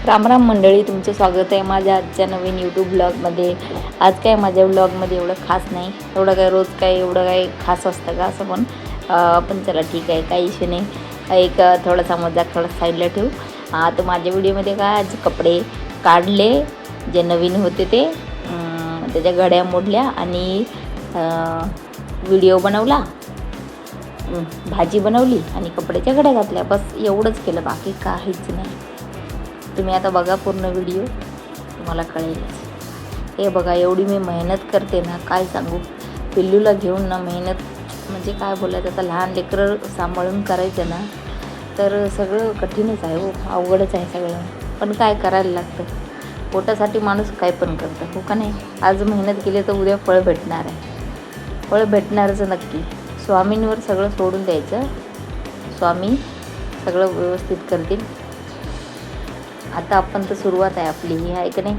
राम राम मंडळी, तुमचं स्वागत आहे माझ्या आजच्या नवीन यूट्यूब ब्लॉगमध्ये. आज काय माझ्या ब्लॉगमध्ये एवढं खास नाही, एवढं काय रोज काय एवढं काय खास असतं का असं, पण चला ठीक आहे, काही इश्यू नाही. एक थोडासा मजाक थोडा साईडला ठेवू. तर माझ्या व्हिडिओमध्ये काय आज कपडे काढले जे नवीन होते ते, त्याच्या घड्या मोडल्या आणि व्हिडिओ बनवला, भाजी बनवली आणि कपड्याच्या घड्या घातल्या. बस एवढंच केलं, बाकी काहीच नाही. तुम्ही आता बघा पूर्ण व्हिडिओ, तुम्हाला कळेलच. हे बघा, एवढी मी मेहनत करते ना, काय सांगू. पिल्लूला घेऊन ना मेहनत म्हणजे काय बोलायचं. आता लहान लेकरं सांभाळून करायचं ना तर सगळं कठीणच आहे हो, अवघडच आहे सगळं. पण काय करायला लागतं, पोटासाठी माणूस काय पण करतं, हो का नाही. आज मेहनत केली तर उद्या फळ भेटणार आहे, फळ भेटणारच नक्की. स्वामींवर सगळं सोडून द्यायचं, स्वामी सगळं व्यवस्थित करतील. आता आपण तर सुरुवात आहे आपली ही, आहे की नाही.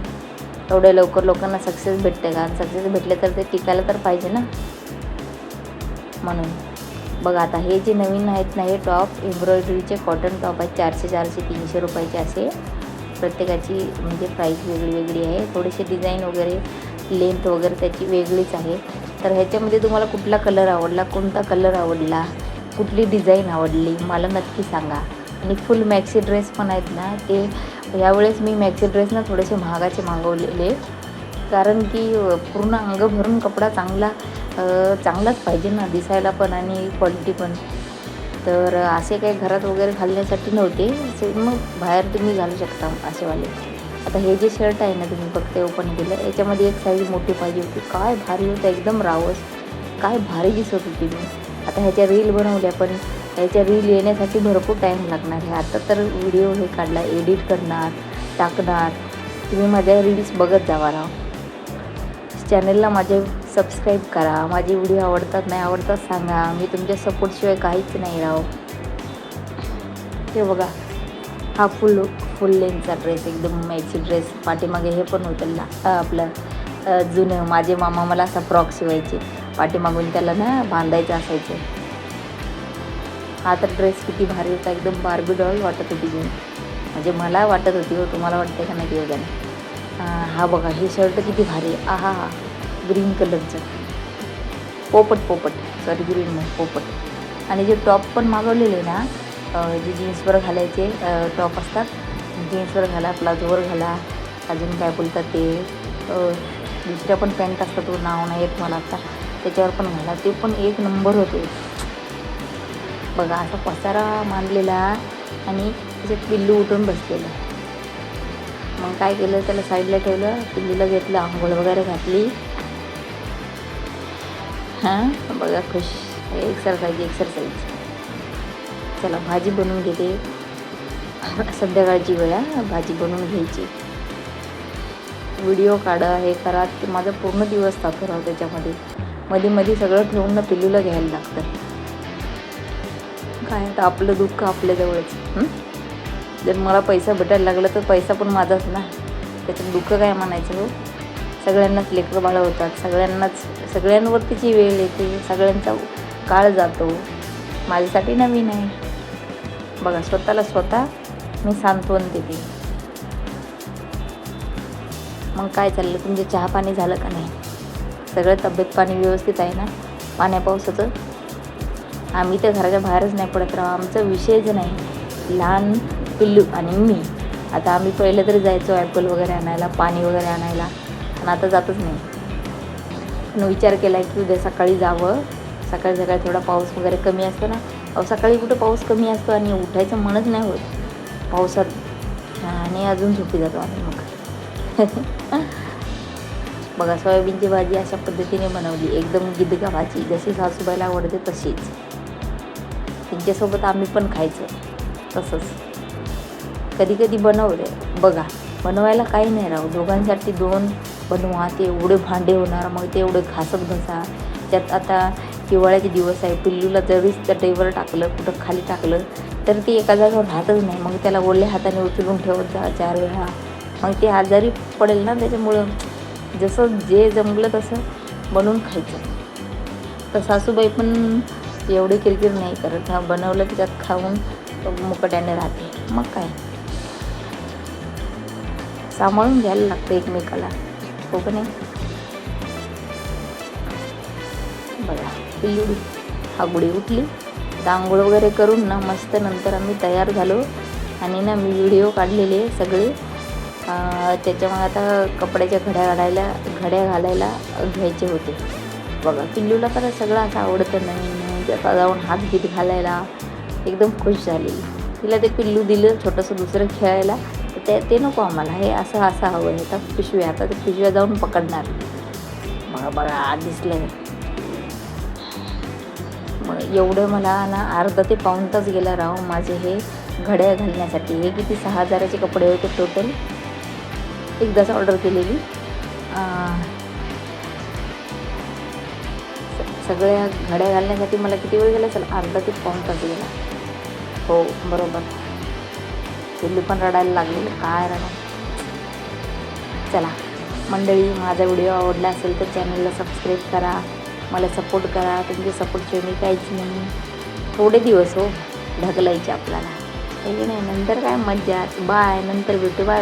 एवढ्या लवकर लोकांना सक्सेस भेटते का, आणि सक्सेस भेटले तर ते टिकायला तर पाहिजे ना. म्हणून बघा, आता हे जे नवीन आहेत ना, हे टॉप एम्ब्रॉयडरीचे कॉटन टॉप आहेत. 400, 300 रुपयाचे असे. प्रत्येकाची म्हणजे प्राईस वेगळी वेगळी आहे. थोडेसे डिझाईन वगैरे, लेंथ वगैरे त्याची वेगळीच आहे. तर ह्याच्यामध्ये तुम्हाला कुठला कलर आवडला, कोणता कलर आवडला, कुठली डिझाईन आवडली मला नक्की सांगा. आणि फुल मॅक्सी ड्रेस पण आहेत ना, ते यावेळेस मी मॅक्सी ड्रेस ना थोडेसे महागाचे मागवलेले, कारण की पूर्ण अंग भरून कपडा चांगलाच पाहिजे ना, दिसायला पण आणि क्वालिटी पण. तर असे काही घरात वगैरे घालण्यासाठी नव्हते असे, मग बाहेर तुम्ही घालू शकता असेवाले. आता हे जे शर्ट आहे ना, तुम्ही फक्त ओपन केलं, याच्यामध्ये एक साईज मोठी पाहिजे होती. काय भारी होतं, एकदम रावस, काय भारी दिसत होती मी. आता ह्याच्या रील बनवल्या, पण ह्याच्या रील येण्यासाठी भरपूर टाईम लागणार आहे. आता तर व्हिडिओ हे काढला, एडिट करणार, टाकणार. तुम्ही माझ्या रील्स बघत जावा राव. चॅनलला माझे सबस्क्राईब करा. माझे व्हिडिओ आवडतात नाही आवडतात सांगा, मी तुमच्या सपोर्टशिवाय काहीच नाही राव. ते बघा, हा फुल लेंथचा ड्रेस, एकदम मॅक्सी ड्रेस. पाठीमागे हे पण होतं आपलं जुनं, माझे मामा मला असा फ्रॉक शिवायचे, पाठीमागून त्याला ना बांधायचं असायचं. हा तर ड्रेस किती भारी होता, एकदम बार्बी डॉल वाटत होती मी, म्हणजे मला वाटत होती हो, तुम्हाला वाटते का नाही वगैरे. हा बघा, हे शर्ट किती भारी आहे. हा ग्रीन कलरचं, ग्रीन नाही, पोपट. आणि जे टॉप पण मागवलेले ना, जे जीन्सवर घालायचे टॉप असतात, जीन्सवर घाला, प्लाझोवर घाला, अजून काय बोलतात ते दुसऱ्या पण पॅन्ट असतात, तो नाव नाही येत मला आता, त्याच्यावर पण घाला, ते पण एक नंबर होते. बघा, असा पसारा मांडलेला आणि त्याच्यात पिल्लू उठून बसलेलं. मग काय केलं, त्याला साईडला ठेवलं, पिल्लूला घेतलं, आंघोळ वगैरे घातली. बघा, खुश, एक्सरसाइज. चला भाजी बनवून घेते, संध्याकाळची वेळा भाजी बनवून घ्यायची. व्हिडिओ काढा, हे करा, की माझा पूर्ण दिवस जातो राव त्याच्यामध्ये. मध्ये सगळं ठेवून ना पिल्लूला घ्यायला लागतं. काय आता आपलं दुःख आपल्याजवळच. जर मला पैसा भेटायला लागला तर पैसा पण माझाच ना, त्याच्यात दुःख काय म्हणायचं हो. सगळ्यांनाच लेकरं बाळं होतात, सगळ्यांवरतीची वेळ येते, सगळ्यांचा काळ जातो. माझ्यासाठी नवीन आहे. बघा, स्वतः मी सांत्वन देते. मग काय चाललं, तुमचे चहा पाणी झालं का नाही? सगळं तब्येत पाणी व्यवस्थित आहे ना, पाण्या पावसाचं? आम्ही तर घराच्या बाहेरच नाही पडत राव, आमचा विषयच नाही. लहान पिल्लू आणि मी. आता आम्ही पहिलं तरी जायचो ॲपल वगैरे आणायला, पाणी वगैरे आणायला, पण आता जातच नाही. पण विचार केला की उद्या सकाळी जावं. सकाळी थोडा पाऊस वगैरे कमी असतो ना, सकाळी कुठं पाऊस कमी असतो आणि उठायचं मनच नाही होत पावसात, आणि अजून झोपी जातो आम्ही मग. बघा, सोयाबीनची भाजी अशा पद्धतीने बनवली, एकदम गिदगा भाजी, जशी सासूबाईला आवडते तशीच. त्यांच्यासोबत आम्ही पण खायचं तसंच. कधी बनवले. बघा, बनवायला काही नाही राहू, दोघांसाठी 2 बनवा, ते एवढे भांडे होणार, मग ते एवढे घासत बसा. त्यात आता हिवाळ्याचे दिवस आहे, पिल्लूला जरीच चटईवर टाकलं, कुठं खाली टाकलं तर ते एका जागेवर राहतच नाही. मग त्याला ओल्या हाताने उचलून ठेवत जा 4 वेळा, मग ते आजारी पडेल ना. त्याच्यामुळं जसं जे जमलं तसं बनवून खायचं. तर सासूबाई पण एवढी किरकिर नाही करत. बनवलं की त्यात खाऊन मुकट्याने राहते. मग काय, सांभाळून घ्यायला लागतं एकमेकाला, हो का नाही. बघा पिल्लू हागुडी उठली. आंघोळ वगैरे करून ना मस्त नंतर आम्ही तयार झालो आणि ना मी व्हिडिओ काढलेले सगळे. त्याच्यामुळे आता कपड्याच्या घड्या घालायला घ्यायचे होते. बघा पिल्लूला तर सगळं असं आवडतं नवीन, त्याचा जाऊन हात गीत घालायला एकदम खुश झालेली. तिला ते पिल्लू दिलं छोटंसं दुसरं खेळायला, तर ते नको आम्हाला, हे असं हवं आहे. आता पिशव्या, आता ते पिशव्या जाऊन पकडणार. बघा दिसलं. मग एवढं मला ना अर्धा ते पाऊण तास गेला राहू माझे हे घड्या घालण्यासाठी. हे किती 6,000चे कपडे होते टोटल, एकदाच ऑर्डर केलेली. सगळ्या घड्या घालण्यासाठी मला किती वेळ गेला, चला अर्धा ते पाऊण तास गेला. हो बरोबर. पिल्लू पण रडायला लागलेलं, काय रडा. चला मंडळी, माझा व्हिडिओ आवडला असेल तर चॅनलला सबस्क्राईब करा, मला सपोर्ट करा. तुमच्या सपोर्टशिवाय मी काहीच नाही. थोडे दिवस हो ढकलायचे आपल्याला, हे नाही, नंतर काय मज्जा. बाय, नंतर भेटू. बाय.